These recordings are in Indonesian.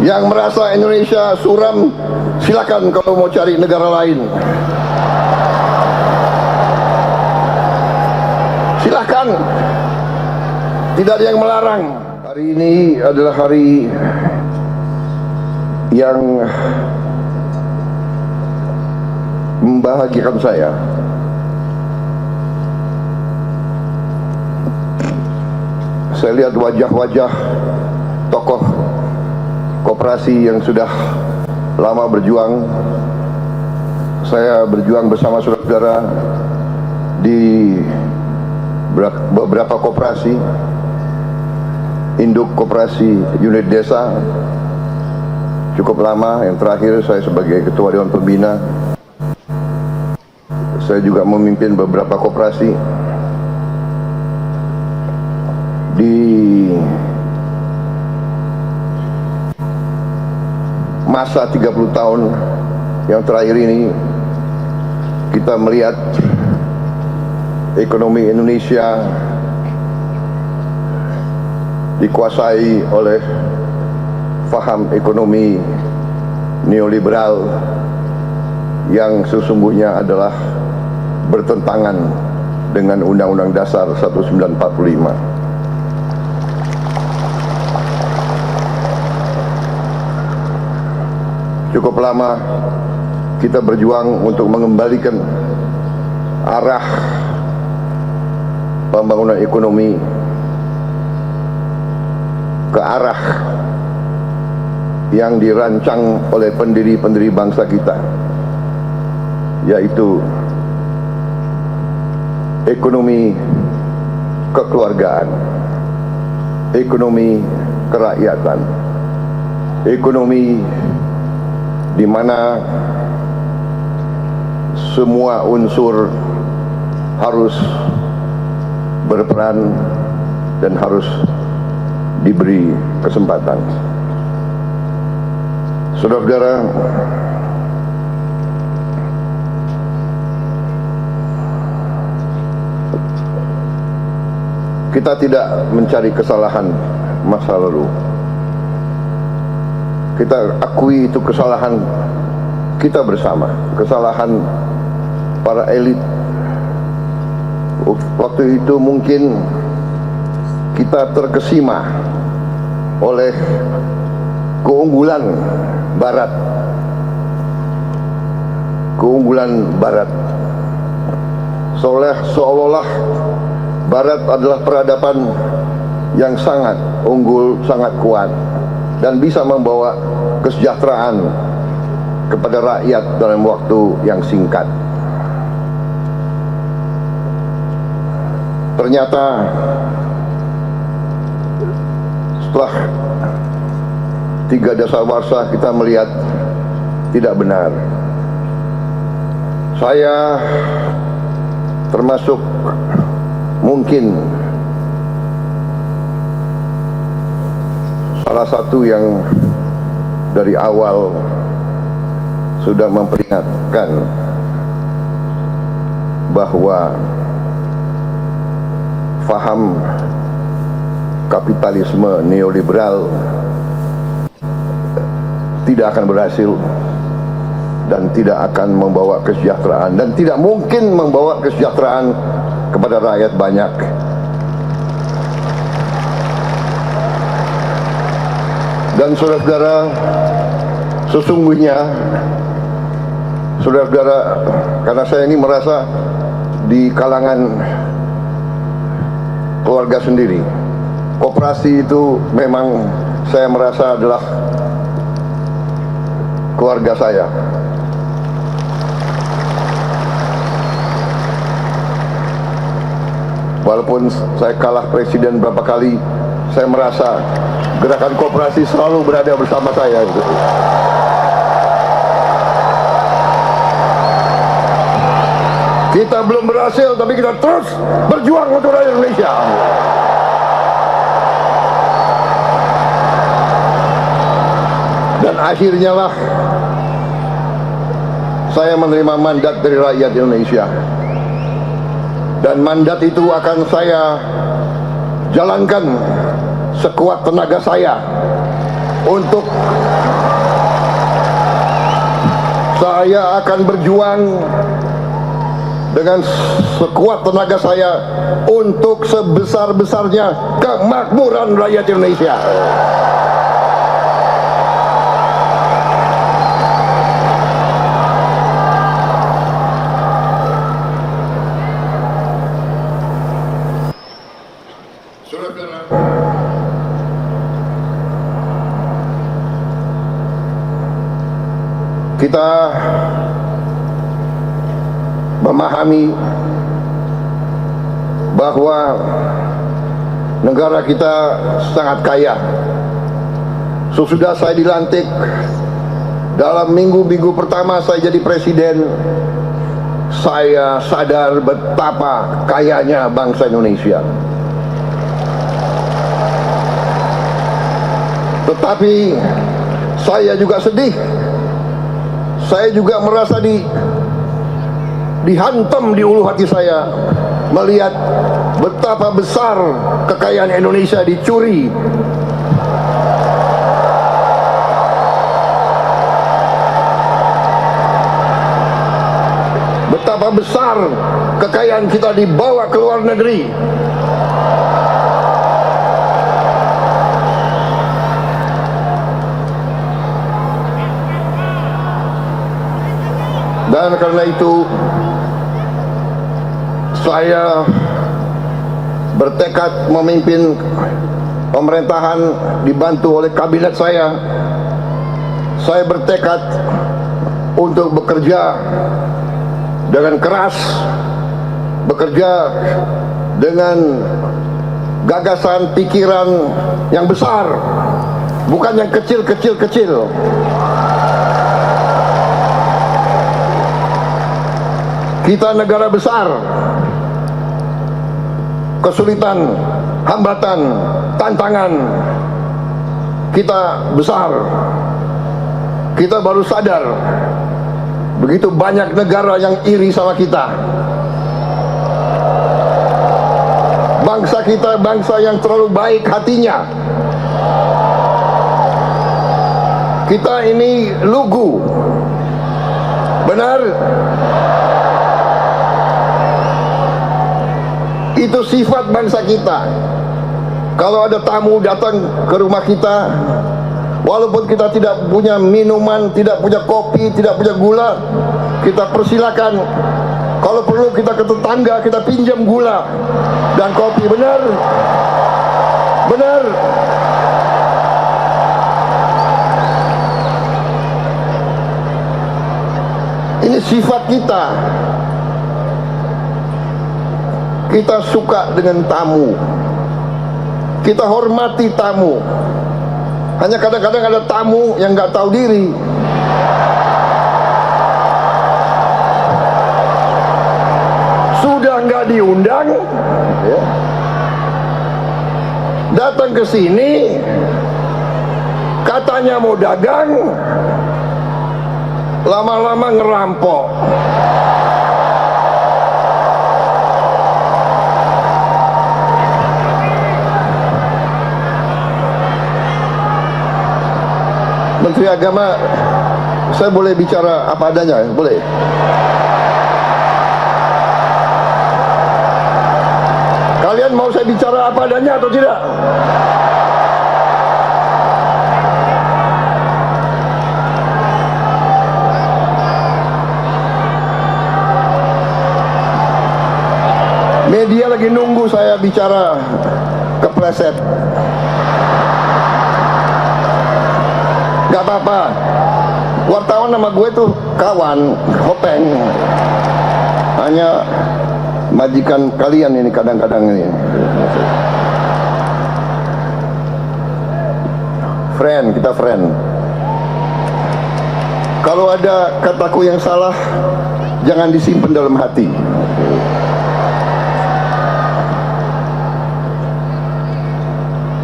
Yang merasa Indonesia suram, silakan kalau mau cari negara lain. Silakan, tidak ada yang melarang. Hari ini adalah hari yang membahagiakan saya. Saya lihat wajah-wajah tokoh koperasi yang sudah lama berjuang. Saya berjuang bersama saudara-saudara di beberapa koperasi, induk koperasi unit desa cukup lama. Yang terakhir saya sebagai ketua dewan pembina. Saya juga memimpin beberapa koperasi di masa 30 tahun yang terakhir ini. Kita melihat ekonomi Indonesia dikuasai oleh faham ekonomi neoliberal yang sesungguhnya adalah bertentangan dengan Undang-Undang Dasar 1945. Cukup lama kita berjuang untuk mengembalikan arah pembangunan ekonomi ke arah yang dirancang oleh pendiri-pendiri bangsa kita, yaitu ekonomi kekeluargaan, ekonomi kerakyatan, ekonomi di mana semua unsur harus berperan dan harus diberi kesempatan. Saudara-saudara, kita tidak mencari kesalahan masa lalu. Kita akui itu kesalahan kita bersama, kesalahan para elit. Waktu itu mungkin kita terkesima oleh keunggulan Barat. Keunggulan Barat. Seolah-olah Barat adalah peradaban yang sangat unggul, sangat kuat, dan bisa membawa kesejahteraan kepada rakyat dalam waktu yang singkat. Ternyata setelah 3 dasawarsa kita melihat tidak benar. Saya termasuk mungkin salah satu yang dari awal sudah memperingatkan bahwa faham kapitalisme neoliberal tidak akan berhasil dan tidak akan membawa kesejahteraan, dan tidak mungkin membawa kesejahteraan kepada rakyat banyak. Dan saudara-saudara, sesungguhnya saudara-saudara, karena saya ini merasa di kalangan keluarga sendiri, koperasi itu memang saya merasa adalah keluarga saya. Walaupun saya kalah presiden berapa kali, saya merasa gerakan koperasi selalu berada bersama saya. Kita belum berhasil, tapi kita terus berjuang untuk rakyat Indonesia. Dan akhirnya lah saya menerima mandat dari rakyat Indonesia. Dan mandat itu akan saya jalankan sekuat tenaga saya untuk Saya akan berjuang dengan sekuat tenaga saya untuk sebesar-besarnya kemakmuran rakyat Indonesia. Kita memahami bahwa negara kita sangat kaya. Sesudah saya dilantik, dalam minggu-minggu pertama saya jadi presiden, saya sadar betapa kayanya bangsa Indonesia. Tetapi saya juga sedih. Saya juga merasa dihantam di ulu hati saya melihat betapa besar kekayaan Indonesia dicuri. Betapa besar kekayaan kita dibawa ke luar negeri. Dan karena itu saya bertekad memimpin pemerintahan dibantu oleh kabinet saya. Saya bertekad untuk bekerja dengan keras, bekerja dengan gagasan pikiran yang besar, bukan yang kecil-kecil. Kita negara besar, kesulitan, hambatan, tantangan kita besar. Kita baru sadar begitu banyak negara yang iri sama kita. Bangsa kita bangsa yang terlalu baik hatinya. Kita ini lugu, benar? Itu sifat bangsa kita. Kalau ada tamu datang ke rumah kita, walaupun kita tidak punya minuman, tidak punya kopi, tidak punya gula, kita persilakan. Kalau perlu kita ke tetangga, kita pinjam gula dan kopi. Benar? Benar? Ini sifat kita. Kita suka dengan tamu, kita hormati tamu. Hanya kadang-kadang ada tamu yang nggak tahu diri. Sudah nggak diundang, ya, datang ke sini, katanya mau dagang, lama-lama ngerampok. Menteri Agama, saya boleh bicara apa adanya? Boleh? Kalian mau saya bicara apa adanya atau tidak? Media lagi nunggu saya bicara kepleset. Gak apa-apa, wartawan sama gue tuh kawan, hopeng. Hanya majikan kalian ini kadang-kadang ini. Friend, kita friend. Kalau ada kataku yang salah, jangan disimpan dalam hati.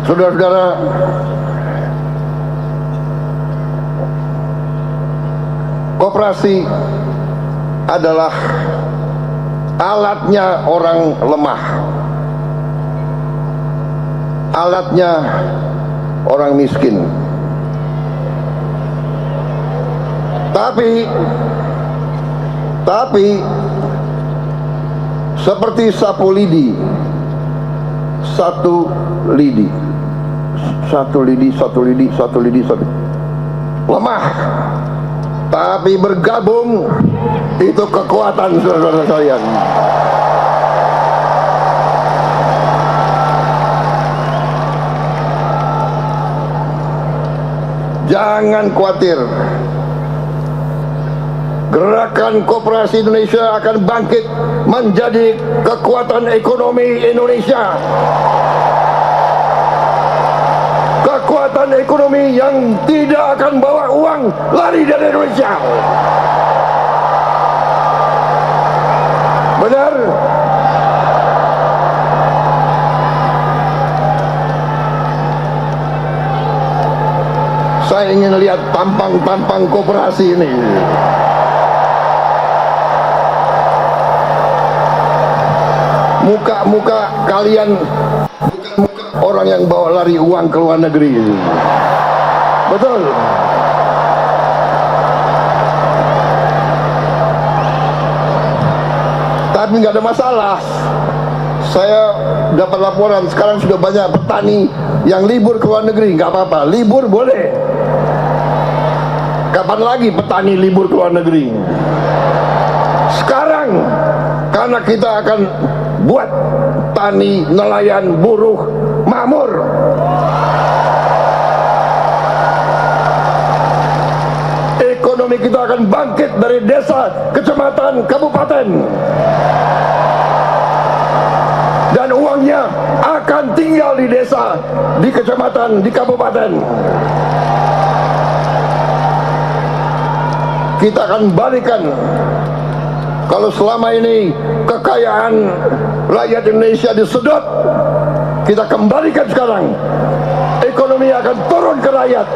Saudara-saudara, koperasi adalah alatnya orang lemah, alatnya orang miskin. Tapi seperti sapu lidi, satu lidi, lemah, tapi bergabung itu kekuatan, saudara sekalian. Jangan khawatir, gerakan koperasi Indonesia akan bangkit menjadi kekuatan ekonomi Indonesia. Kekuatan ekonomi yang tidak akan bawa uang lari dari Indonesia. Benar? Saya ingin lihat tampang-tampang koperasi ini. Muka-muka kalian bukan muka orang yang bawa lari uang ke luar negeri. Betul. Tapi nggak ada masalah. Saya dapat laporan sekarang sudah banyak petani yang libur ke luar negeri. Nggak apa-apa, libur boleh. Kapan lagi petani libur ke luar negeri? Sekarang, karena kita akan buat tani, nelayan, buruh makmur. Ekonomi kita akan bangkit dari desa, kecamatan, kabupaten. Dan uangnya akan tinggal di desa, di kecamatan, di kabupaten. Kita akan balikan. Kalau selama ini kekayaan rakyat Indonesia disedot, kita kembalikan sekarang. Ekonomi akan turun ke rakyat.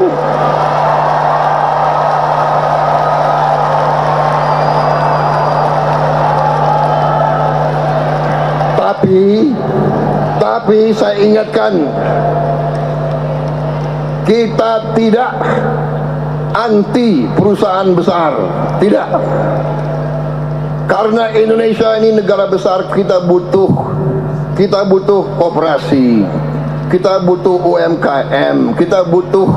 Tapi saya ingatkan, kita tidak anti perusahaan besar, tidak. Karena Indonesia ini negara besar, kita butuh koperasi, kita butuh UMKM, kita butuh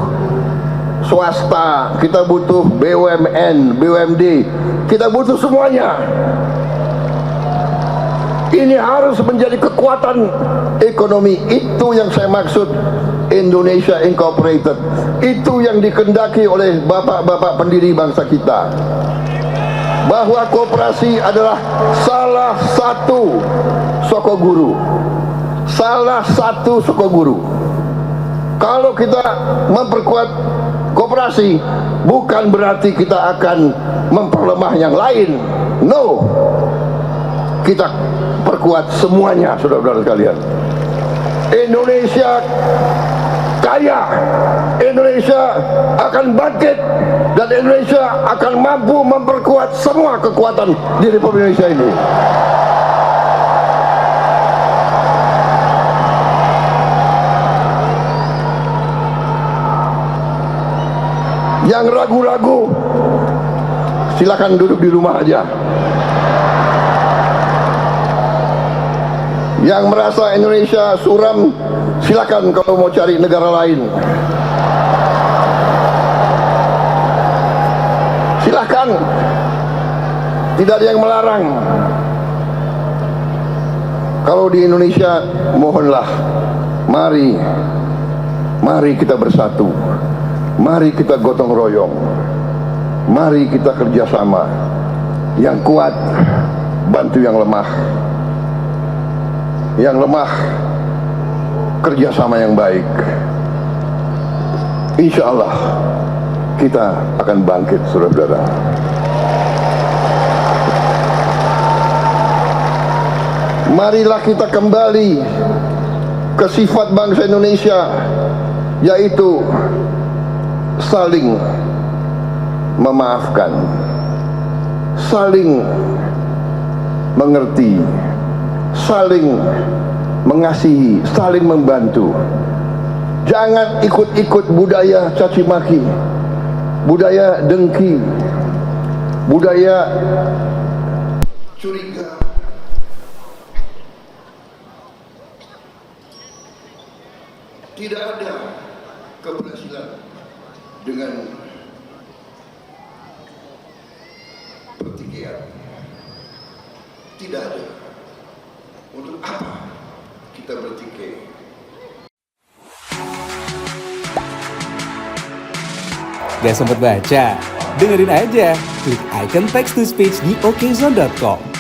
swasta, kita butuh BUMN, BUMD, kita butuh semuanya. Ini harus menjadi kekuatan ekonomi. Itu yang saya maksud Indonesia Incorporated. Itu yang dikehendaki oleh bapak-bapak pendiri bangsa kita, bahwa koperasi adalah salah satu sokoguru. Kalau kita memperkuat koperasi, bukan berarti kita akan memperlemah yang lain. No, kita perkuat semuanya, saudara-saudara sekalian. Indonesia kaya, Indonesia akan bangkit, dan Indonesia akan mampu memperkuat semua kekuatan di Republik Indonesia ini. Yang ragu-ragu, silakan duduk di rumah aja. Yang merasa Indonesia suram, silakan kalau mau cari negara lain. Silakan, tidak ada yang melarang. Kalau di Indonesia, mohonlah, mari kita bersatu, mari kita gotong royong, mari kita kerjasama. Yang kuat bantu yang lemah, yang lemah kerjasama yang baik. Insya Allah kita akan bangkit, saudara-saudara. Marilah kita kembali ke sifat bangsa Indonesia, yaitu saling memaafkan, saling mengerti, saling mengasihi, saling membantu. Jangan ikut-ikut budaya caci maki, budaya dengki, budaya curiga, tidak ada keberhasilan dengan pertikaian. Tidak ada. Untuk apa kita bertikai? Gak sempet baca? Dengerin aja, klik icon text to speech di okezone.com.